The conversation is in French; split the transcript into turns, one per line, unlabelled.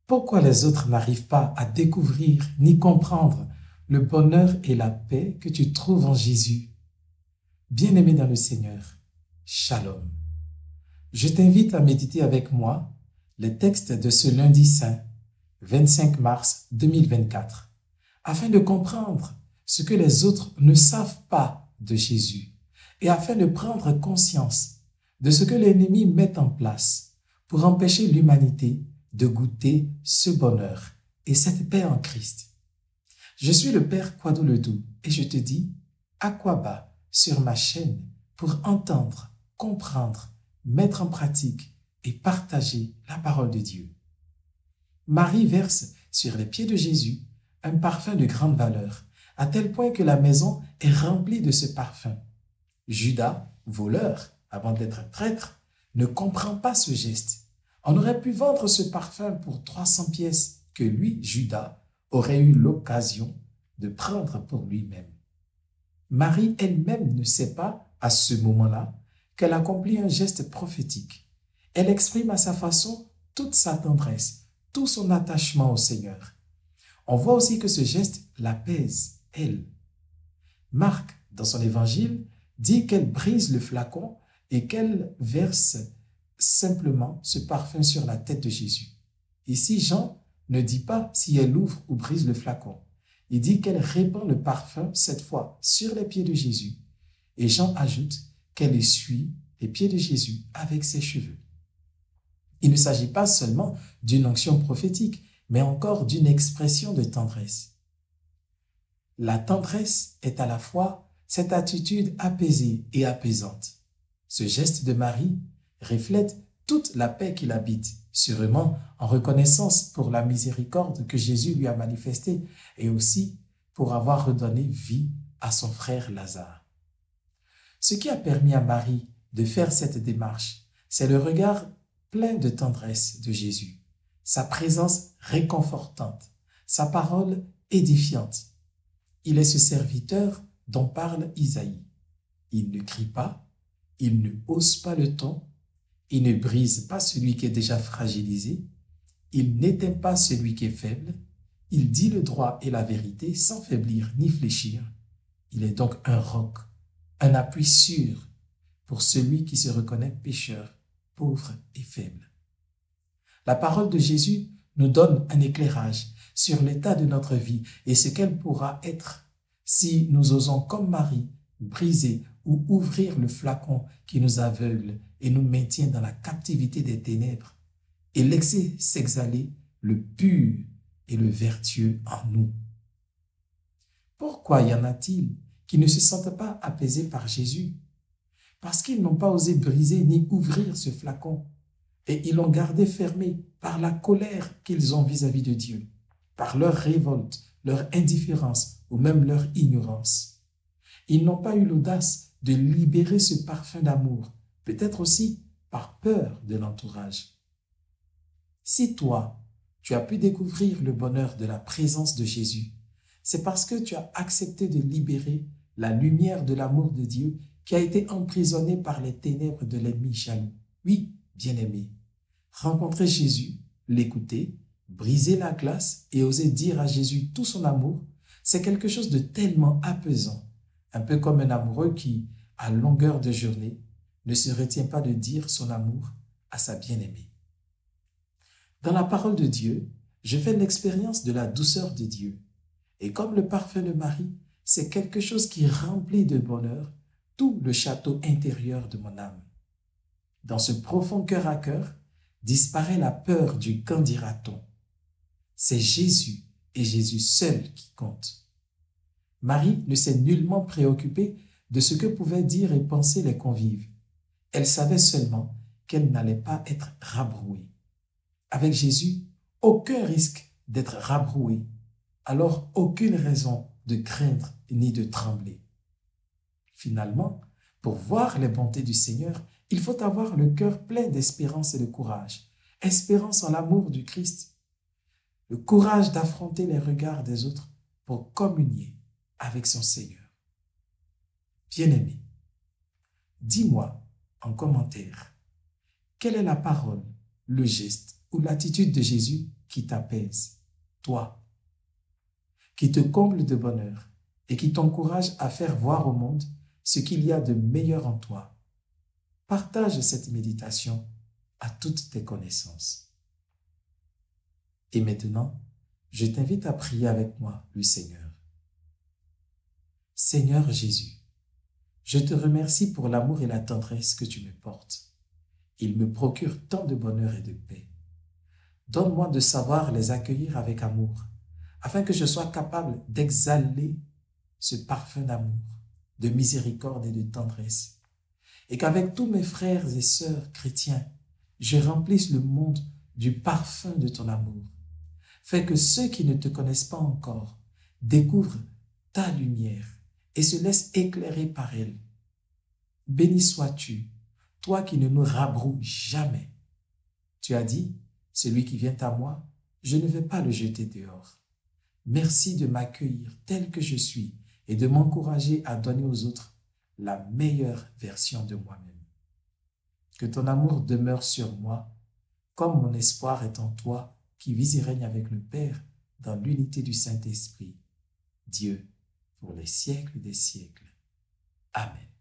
Pourquoi les autres n'arrivent pas à découvrir ni comprendre le bonheur et la paix que tu trouves en Jésus? Bien-aimé dans le Seigneur, Shalom. Je t'invite à méditer avec moi les textes de ce lundi saint, 25 mars 2024, afin de comprendre ce que les autres ne savent pas de Jésus et afin de prendre conscience de ce que l'ennemi met en place pour empêcher l'humanité de goûter ce bonheur et cette paix en Christ. Je suis le Père Kwadwo Ledoux et je te dis Akwaba sur ma chaîne pour entendre, comprendre, mettre en pratique et partager la parole de Dieu. Marie verse sur les pieds de Jésus un parfum de grande valeur, à tel point que la maison est remplie de ce parfum. Judas, voleur, avant d'être traître, ne comprend pas ce geste. On aurait pu vendre ce parfum pour 300 pièces que lui, Judas, aurait eu l'occasion de prendre pour lui-même. Marie elle-même ne sait pas, à ce moment-là, qu'elle accomplit un geste prophétique. Elle exprime à sa façon toute sa tendresse, tout son attachement au Seigneur. On voit aussi que ce geste l'apaise, elle. Marc, dans son évangile, dit qu'elle brise le flacon et qu'elle verse simplement ce parfum sur la tête de Jésus. Ici, Jean ne dit pas si elle ouvre ou brise le flacon. Il dit qu'elle répand le parfum, cette fois, sur les pieds de Jésus. Et Jean ajoute qu'elle essuie les pieds de Jésus avec ses cheveux. Il ne s'agit pas seulement d'une onction prophétique, mais encore d'une expression de tendresse. La tendresse est à la fois cette attitude apaisée et apaisante. Ce geste de Marie reflète toute la paix qu'il habite, sûrement en reconnaissance pour la miséricorde que Jésus lui a manifestée et aussi pour avoir redonné vie à son frère Lazare. Ce qui a permis à Marie de faire cette démarche, c'est le regard plein de tendresse de Jésus, sa présence réconfortante, sa parole édifiante. Il est ce serviteur dont parle Isaïe. Il ne crie pas, il ne hausse pas le ton, il ne brise pas celui qui est déjà fragilisé, il n'éteint pas celui qui est faible, il dit le droit et la vérité sans faiblir ni fléchir. Il est donc un roc, un appui sûr pour celui qui se reconnaît pécheur, pauvre et faible. La parole de Jésus nous donne un éclairage sur l'état de notre vie et ce qu'elle pourra être si nous osons, comme Marie, briser ou ouvrir le flacon qui nous aveugle et nous maintient dans la captivité des ténèbres et laisser s'exhaler le pur et le vertueux en nous. Pourquoi y en a-t-il qui ne se sentent pas apaisés par Jésus? Parce qu'ils n'ont pas osé briser ni ouvrir ce flacon et ils l'ont gardé fermé par la colère qu'ils ont vis-à-vis de Dieu, par leur révolte, leur indifférence ou même leur ignorance. Ils n'ont pas eu l'audace de libérer ce parfum d'amour, peut-être aussi par peur de l'entourage. Si toi, tu as pu découvrir le bonheur de la présence de Jésus, c'est parce que tu as accepté de libérer la lumière de l'amour de Dieu qui a été emprisonnée par les ténèbres de l'ennemi jaloux. Oui, bien-aimé, rencontrer Jésus, l'écouter, briser la glace et oser dire à Jésus tout son amour, c'est quelque chose de tellement apaisant, un peu comme un amoureux qui, à longueur de journée, ne se retient pas de dire son amour à sa bien-aimée. Dans la parole de Dieu, je fais l'expérience de la douceur de Dieu. Et comme le parfum de Marie, c'est quelque chose qui remplit de bonheur tout le château intérieur de mon âme. Dans ce profond cœur à cœur, disparaît la peur du qu'en dira-t-on. C'est Jésus et Jésus seul qui compte. Marie ne s'est nullement préoccupée de ce que pouvaient dire et penser les convives. Elle savait seulement qu'elle n'allait pas être rabrouée. Avec Jésus, aucun risque d'être rabroué, alors aucune raison de craindre ni de trembler. Finalement, pour voir les bontés du Seigneur, il faut avoir le cœur plein d'espérance et de courage. Espérance en l'amour du Christ, le courage d'affronter les regards des autres pour communier avec son Seigneur. Bien-aimé, dis-moi en commentaire, quelle est la parole, le geste ou l'attitude de Jésus qui t'apaise, toi, qui te comble de bonheur et qui t'encourage à faire voir au monde ce qu'il y a de meilleur en toi. Partage cette méditation à toutes tes connaissances. Et maintenant, je t'invite à prier avec moi le Seigneur. Seigneur Jésus, je te remercie pour l'amour et la tendresse que tu me portes. Ils me procurent tant de bonheur et de paix. Donne-moi de savoir les accueillir avec amour, afin que je sois capable d'exhaler ce parfum d'amour, de miséricorde et de tendresse, et qu'avec tous mes frères et sœurs chrétiens, je remplisse le monde du parfum de ton amour. Fais que ceux qui ne te connaissent pas encore découvrent ta lumière et se laissent éclairer par elle. Béni sois-tu, toi qui ne nous rabroues jamais. Tu as dit, celui qui vient à moi, je ne vais pas le jeter dehors. Merci de m'accueillir tel que je suis et de m'encourager à donner aux autres la meilleure version de moi-même. Que ton amour demeure sur moi, comme mon espoir est en toi, qui vis et règne avec le Père dans l'unité du Saint-Esprit, Dieu, pour les siècles des siècles. Amen.